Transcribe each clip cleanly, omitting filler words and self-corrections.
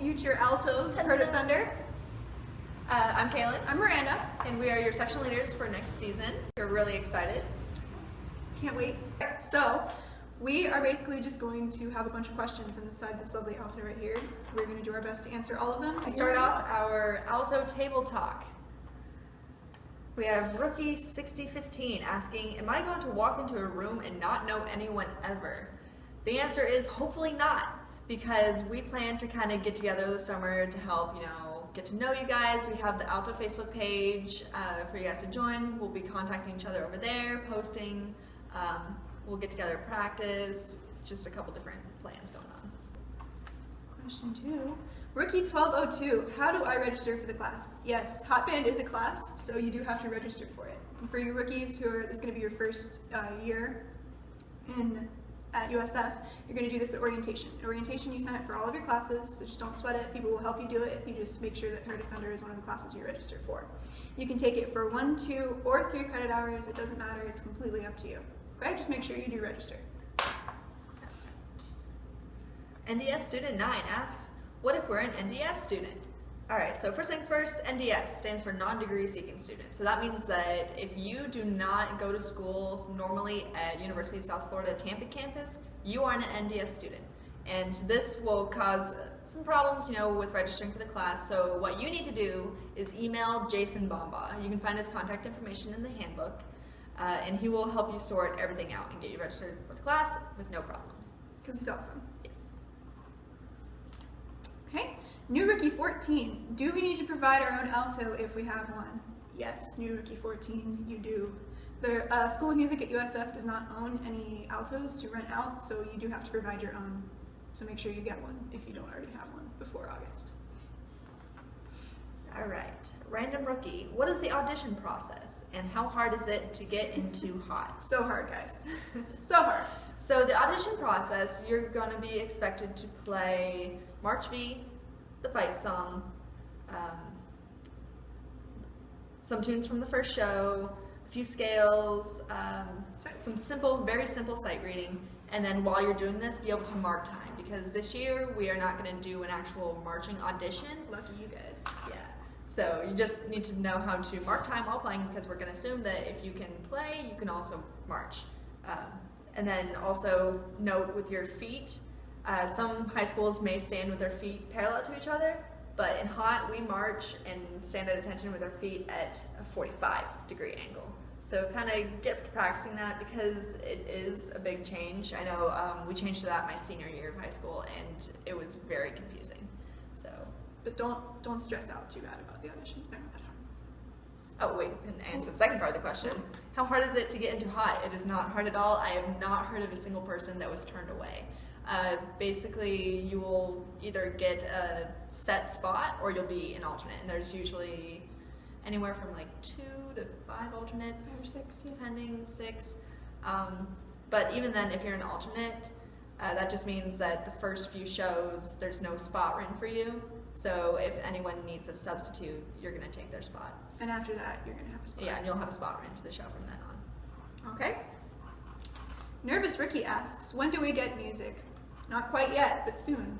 future altos, Heard of Thunder. I'm Kaylin. I'm Miranda. And we are your section leaders for next season. We're really excited. Can't wait. So, we are basically just going to have a bunch of questions inside this lovely alto right here. We're going to do our best to answer all of them. To start off our alto table talk, we have rookie 6015 asking, am I going to walk into a room and not know anyone ever? The answer is hopefully not, because we plan to kind of get together this summer to help, get to know you guys. We have the Alto Facebook page for you guys to join. We'll be contacting each other over there, posting. We'll get together at practice. Just a couple different plans going on. Question 2. Rookie 1202, how do I register for the class? Yes, Hot Band is a class, so you do have to register for it. And for you rookies this is going to be your first year at USF, you're going to do this at orientation. At orientation, you sign up for all of your classes, so just don't sweat it. People will help you do it. You just make sure that Heard of Thunder is one of the classes you're registered for. You can take it for 1, 2, or 3 credit hours. It doesn't matter. It's completely up to you. Okay? Just make sure you do register. NDS Student 9 asks, what if we're an NDS student? Alright, so first things first, NDS stands for non-degree seeking student. So that means that if you do not go to school normally at University of South Florida Tampa campus, you are an NDS student. And this will cause some problems, with registering for the class. So what you need to do is email Jason Bomba. You can find his contact information in the handbook, and he will help you sort everything out and get you registered for the class with no problems. Because he's awesome. Yes. Okay. New Rookie 14, do we need to provide our own alto if we have one? Yes, New Rookie 14, you do. The School of Music at USF does not own any altos to rent out, so you do have to provide your own. So make sure you get one if you don't already have one before August. All right, random rookie, what is the audition process and how hard is it to get into Hot? So hard, guys. So hard. So the audition process, you're going to be expected to play March V, the fight song, some tunes from the first show, a few scales, some very simple sight reading, and then while you're doing this, be able to mark time, because this year we are not going to do an actual marching audition. Lucky you guys. Yeah. So you just need to know how to mark time while playing, because we're going to assume that if you can play, you can also march. And then also note with your feet, some high schools may stand with their feet parallel to each other, but in Hot, we march and stand at attention with our feet at a 45-degree angle. So kind of get practicing that, because it is a big change. I know we changed to that my senior year of high school, and it was very confusing. So, but don't stress out too bad about the auditions. They're not that hard. Oh wait, didn't answer the second part of the question. How hard is it to get into Hot? It is not hard at all. I have not heard of a single person that was turned away. Basically, you will either get a set spot or you'll be an alternate, and there's usually anywhere from like 2 to 5 alternates, or 6, depending, 6. But even then, if you're an alternate, that just means that the first few shows there's no spot written for you. So if anyone needs a substitute, you're going to take their spot. And after that, you're going to have a spot. Yeah, and you'll have a spot written to the show from then on. Okay. Nervous Ricky asks, when do we get music? Not quite yet, but soon.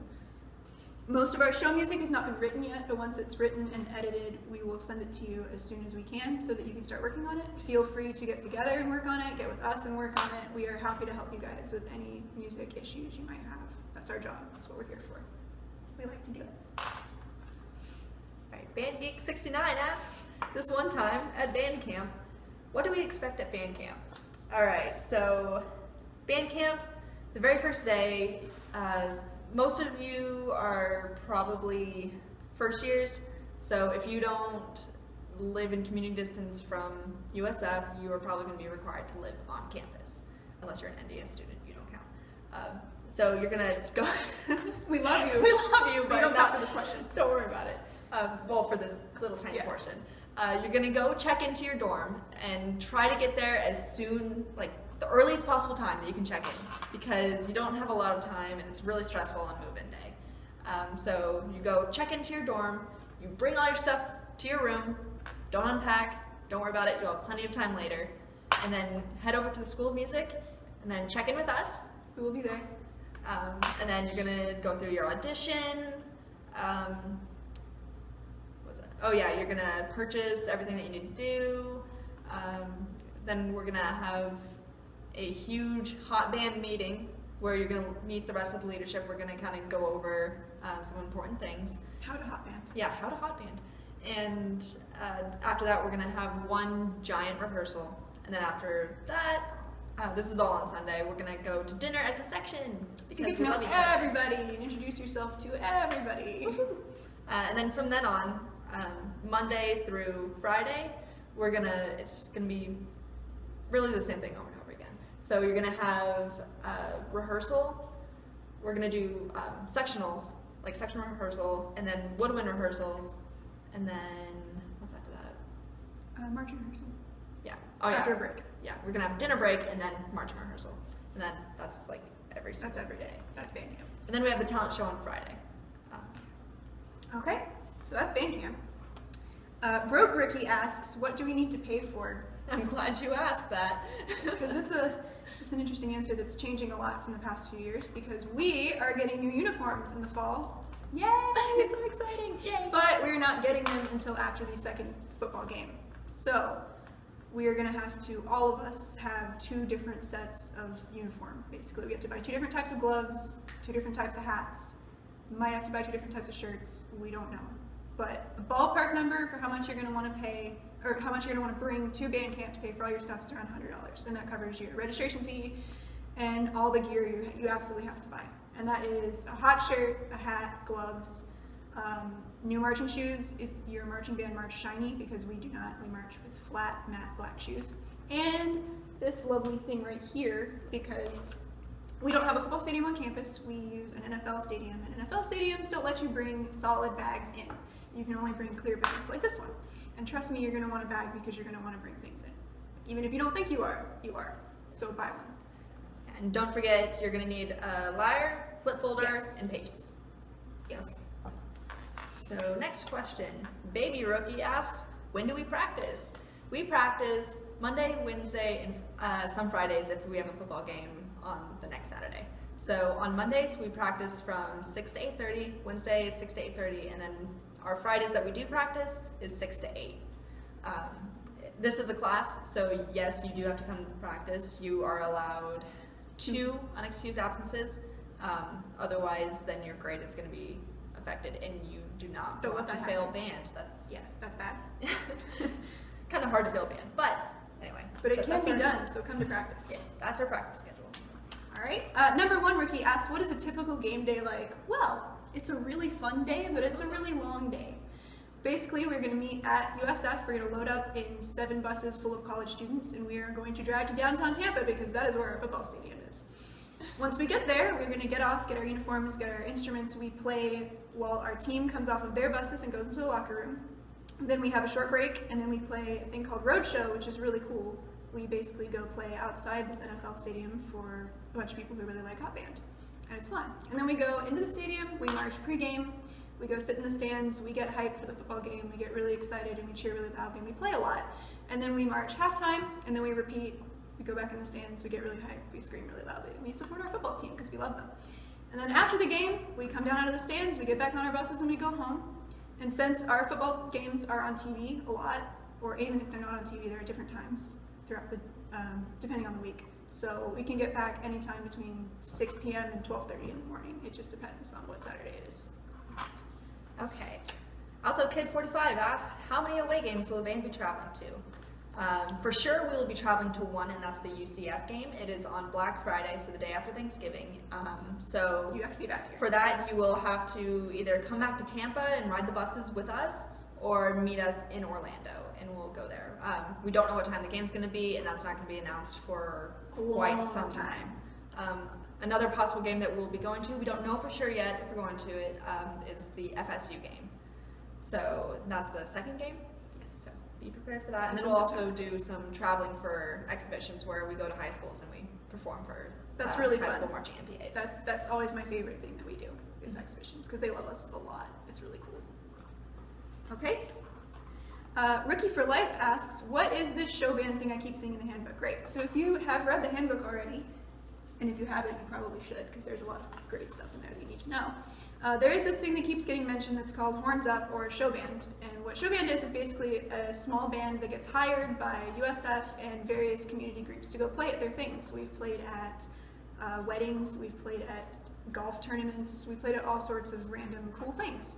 Most of our show music has not been written yet, but once it's written and edited, we will send it to you as soon as we can so that you can start working on it. Feel free to get together and work on it, get with us and work on it. We are happy to help you guys with any music issues you might have. That's our job. That's what we're here for. We like to do it. Alright, Band Geek 69 asks, this one time at band camp, what do we expect at band camp? Alright, so band camp, the very first day, most of you are probably first years, so if you don't live in community distance from USF, you are probably going to be required to live on campus. Unless you're an NDS student, you don't count. So you're going to go... We love you. We love you, but don't count for this question. Don't worry about it. Well, for this little tiny portion. You're going to go check into your dorm and try to get there as soon, like the earliest possible time that you can check in, because you don't have a lot of time and it's really stressful on move-in day. So you go check into your dorm, you bring all your stuff to your room, don't unpack, don't worry about it, you'll have plenty of time later, and then head over to the School of Music and then check in with us. We will be there. And then you're going to go through your audition, What's that? Oh yeah, you're gonna purchase everything that you need to do. Then we're gonna have a huge hot band meeting where you're gonna meet the rest of the leadership. We're gonna kind of go over some important things. How to hot band. Yeah, how to hot band. And after that, we're gonna have one giant rehearsal. And then after that, this is all on Sunday, we're gonna go to dinner as a section. So you get to know everybody and introduce yourself to everybody. And then from then on, Monday through Friday, it's gonna be really the same thing over and over again. So you're gonna have rehearsal. We're gonna do sectionals, like sectional rehearsal, and then woodwind rehearsals, and then what's after that? Marching rehearsal. Yeah. Oh yeah. After a break. Yeah, we're gonna have dinner break and then marching rehearsal, and then that's like every single day. That's band camp. And then we have the talent show on Friday. Okay, so that's band camp. Broke Ricky asks, what do we need to pay for? I'm glad you asked that. Because it's an interesting answer that's changing a lot from the past few years, because we are getting new uniforms in the fall. Yay, so exciting. Yay. But we're not getting them until after the second football game. So we are gonna have to, all of us, have 2 different sets of uniform, basically. We have to buy 2 different types of gloves, 2 different types of hats. Might have to buy 2 different types of shirts, we don't know. But a ballpark number for how much you're gonna wanna pay, or how much you're gonna wanna bring to band camp to pay for all your stuff is around $100. And that covers your registration fee and all the gear you absolutely have to buy. And that is a hot shirt, a hat, gloves, new marching shoes if your marching band march shiny, because we do not, we march with flat, matte black shoes. And this lovely thing right here, because we don't have a football stadium on campus, we use an NFL stadium, and NFL stadiums don't let you bring solid bags in. You can only bring clear bags like this one. And trust me, you're gonna want a bag because you're gonna wanna bring things in. Even if you don't think you are, you are. So buy one. And don't forget, you're gonna need a lyre, flip folder, Yes. and pages. Yes. So next question, Baby Rookie asks, when do we practice? We practice Monday, Wednesday, and some Fridays if we have a football game on the next Saturday. So on Mondays we practice from 6 to 8:30, Wednesday is 6 to 8:30, and then our Fridays that we do practice is 6 to 8. This is a class, so yes, you do have to come to practice. You are allowed 2 unexcused absences. Otherwise, then your grade is going to be affected, and you do not want to fail band. That's bad. It's kind of hard to fail band, but anyway. But it can be done, so come to practice. Yeah, that's our practice schedule. All right. Number 1 rookie asks, what is a typical game day like? Well, it's a really fun day, but it's a really long day. Basically, we're going to meet at USF. We're going to load up in 7 buses full of college students, and we are going to drive to downtown Tampa because that is where our football stadium is. Once we get there, we're going to get off, get our uniforms, get our instruments. We play while our team comes off of their buses and goes into the locker room. Then we have a short break, and then we play a thing called Roadshow, which is really cool. We basically go play outside this NFL stadium for a bunch of people who really like hot band, and it's fun. And then we go into the stadium, we march pregame, we go sit in the stands, we get hyped for the football game, we get really excited and we cheer really loudly, and we play a lot. And then we march halftime, and then we repeat, we go back in the stands, we get really hyped, we scream really loudly, and we support our football team because we love them. And then after the game, we come down out of the stands, we get back on our buses and we go home. And since our football games are on TV a lot, or even if they're not on TV, they're at different times throughout the, depending on the week. So we can get back anytime between 6 p.m. and 12:30 in the morning. It just depends on what Saturday it is. Okay. Alto Kid 45 asks, how many away games will the band be traveling to? For sure we will be traveling to one, and that's the UCF game. It is on Black Friday, so the day after Thanksgiving. So you have to be back here. For that, you will have to either come back to Tampa and ride the buses with us, or meet us in Orlando, and we'll go there. We don't know what time the game's going to be, and that's not going to be announced for quite some time. Another possible game that we'll be going to, we don't know for sure yet if we're going to it, is the FSU game. So that's the second game. Yes. So be prepared for that. And then we'll also do some traveling for exhibitions where we go to high schools and we perform for really high fun. School marching MPAs. That's always my favorite thing that we do is exhibitions because they love us a lot. It's really cool. Okay. Rookie for Life asks, what is this show band thing I keep seeing in the handbook? Great. So if you have read the handbook already, And if you haven't, you probably should, because there's a lot of great stuff in there that you need to know. There is this thing that keeps getting mentioned that's called Horns Up or show band. And what show band is basically a small band that gets hired by USF and various community groups to go play at their things. We've played at weddings, we've played at golf tournaments, we played at all sorts of random cool things.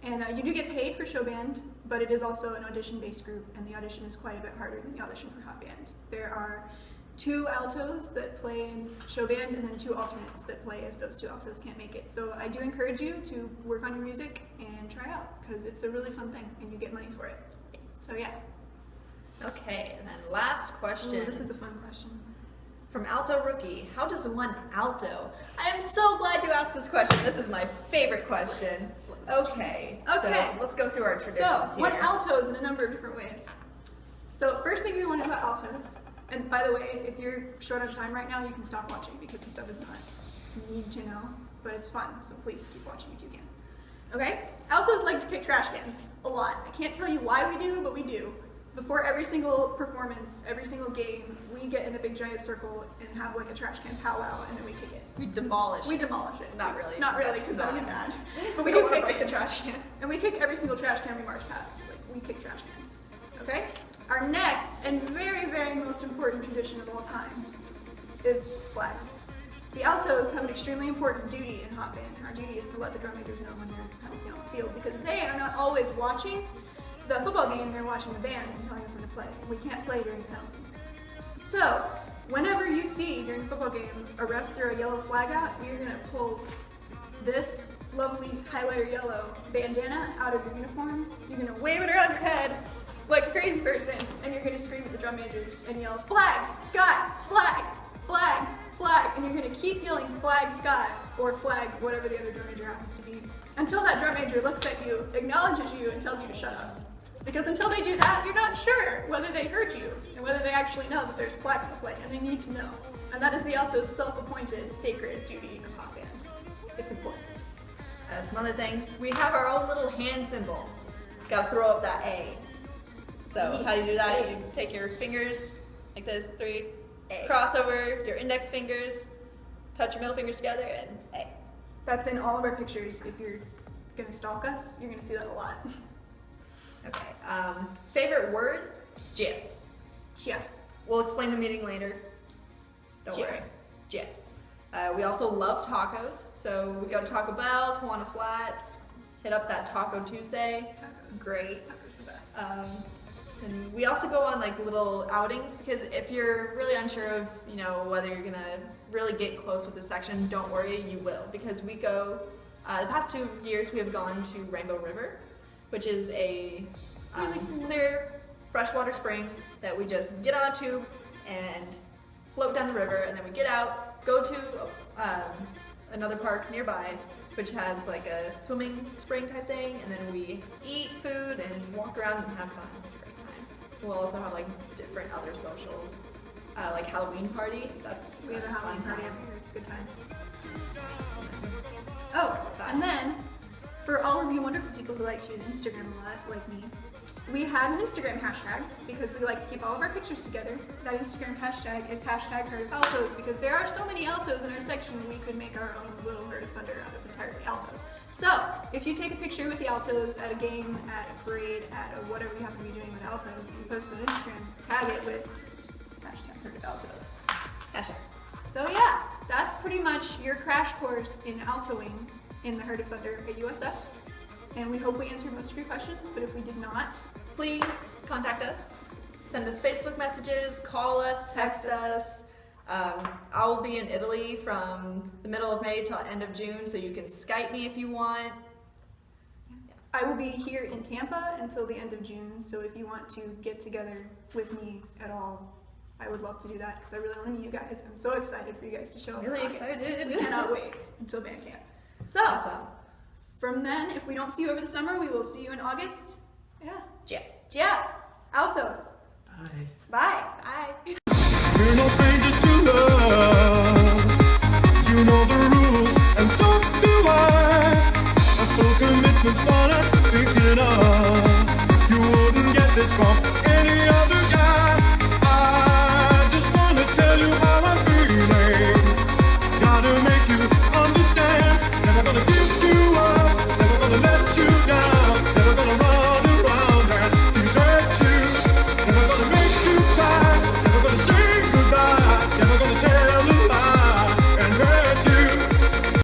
And you do get paid for show band, but it is also an audition-based group, and the audition is quite a bit harder than the audition for hot band. There are 2 altos that play in show band, and then 2 alternates that play if those 2 altos can't make it. So I do encourage you to work on your music and try out, because it's a really fun thing, and you get money for it. Yes. So yeah. Okay, and then last question. Ooh, this is the fun question. From Alto Rookie, how does one alto? I am so glad you asked this question. This is my favorite question. Okay, so let's go through our traditions So, one here. alto is in a number of different ways. So, first thing we want to know about altos, and by the way, if you're short on time right now, you can stop watching because this stuff is not need to know, but it's fun, so please keep watching if you can. Okay? Altos like to kick trash cans a lot. I can't tell you why we do, but we do. Before every single performance, every single game, we get in a big giant circle and have like a trash can powwow, and then we kick it. We demolish We demolish it. Not really. Not really, That's because that would be not- bad. But We we do do kick kick the trash can. And we kick every single trash can we march past. Like, we kick trash cans. Okay? Our next and very, very most important tradition of all time is flags. The altos have an extremely important duty in hot band. Our duty is to let the drum majors know when there's a penalty on the field, because they are not always watching the football game, they're watching the band and telling us when to play. We can't play during the penalty. So, whenever you see during the football game a ref throw a yellow flag out, you're going to pull this lovely highlighter yellow bandana out of your uniform. You're going to wave it around your head like a crazy person, and you're going to scream at the drum majors and yell, "Flag, Scott, flag, flag, flag," and you're going to keep yelling "Flag, Scott," or "Flag," whatever the other drum major happens to be, until that drum major looks at you, acknowledges you, and tells you to shut up. Because until they do that, you're not sure whether they heard you and whether they actually know that there's a flag in the play, and they need to know. And that is the alto's self-appointed sacred duty of hot band. It's important. Some other things, we have our own little hand symbol. Gotta throw up that A. So how do you do that? You take your fingers like this, 3, A. cross over your index fingers, touch your middle fingers together, and A. That's in all of our pictures. If you're gonna stalk us, you're gonna see that a lot. Okay, favorite word? Jia. Yeah. We'll explain the meaning later. Don't Jia. worry. Jia. We also love tacos, so we go to Taco Bell, Tawana Flats, hit up that Taco Tuesday. Tacos. It's great. Tacos are the best. And we also go on like little outings, because if you're really unsure of, whether you're gonna really get close with the section, don't worry, you will, because we go, the past 2 years we have gone to Rainbow River, which is a clear freshwater spring that we just get on a tube and float down the river, and then we get out, go to another park nearby, which has like a swimming spring type thing, and then we eat food and walk around and have fun. It's a great time. We'll also have like different other socials, like Halloween party. We have a fun Halloween party time. every year. It's a good time. Oh, and then for all of you wonderful people who like to use Instagram a lot, like me, we have an Instagram hashtag because we like to keep all of our pictures together. That Instagram hashtag is #HerdofAltos, because there are so many altos in our section, we could make our own little herd of thunder out of entirely altos. So, if you take a picture with the altos at a game, at a parade, at a whatever you happen to be doing with altos, and post it on Instagram, tag it with #HerdofAltos. Hashtag. So yeah, that's pretty much your crash course in altoing in the Herd of Thunder at USF. And we hope we answered most of your questions, but if we did not, Please contact us. Send us Facebook messages, call us, text us. I will be in Italy from the middle of May till end of June, so you can Skype me if you want. I will be here in Tampa until the end of June, so if you want to get together with me at all, I would love to do that because I really want to meet you guys. I'm so excited for you guys to show up. Really in August. excited. We cannot wait until band camp. So, Awesome. from then, if we don't see you over the summer, we will see you in August. Yeah. Yeah. Yeah. Altos. Bye. Bye. Bye. We're no strangers to